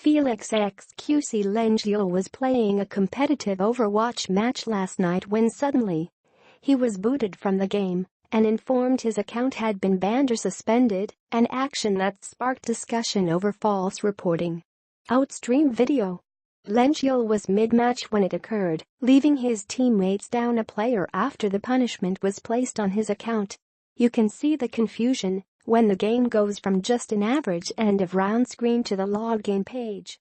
Félix XQC Lengyel was playing a competitive Overwatch match last night when suddenly he was booted from the game and informed his account had been banned or suspended, an action that sparked discussion over false reporting. Outstream video. Lengyel was mid-match when it occurred, leaving his teammates down a player after the punishment was placed on his account. You can see the confusion when the game goes from just an average end-of-round screen to the login page.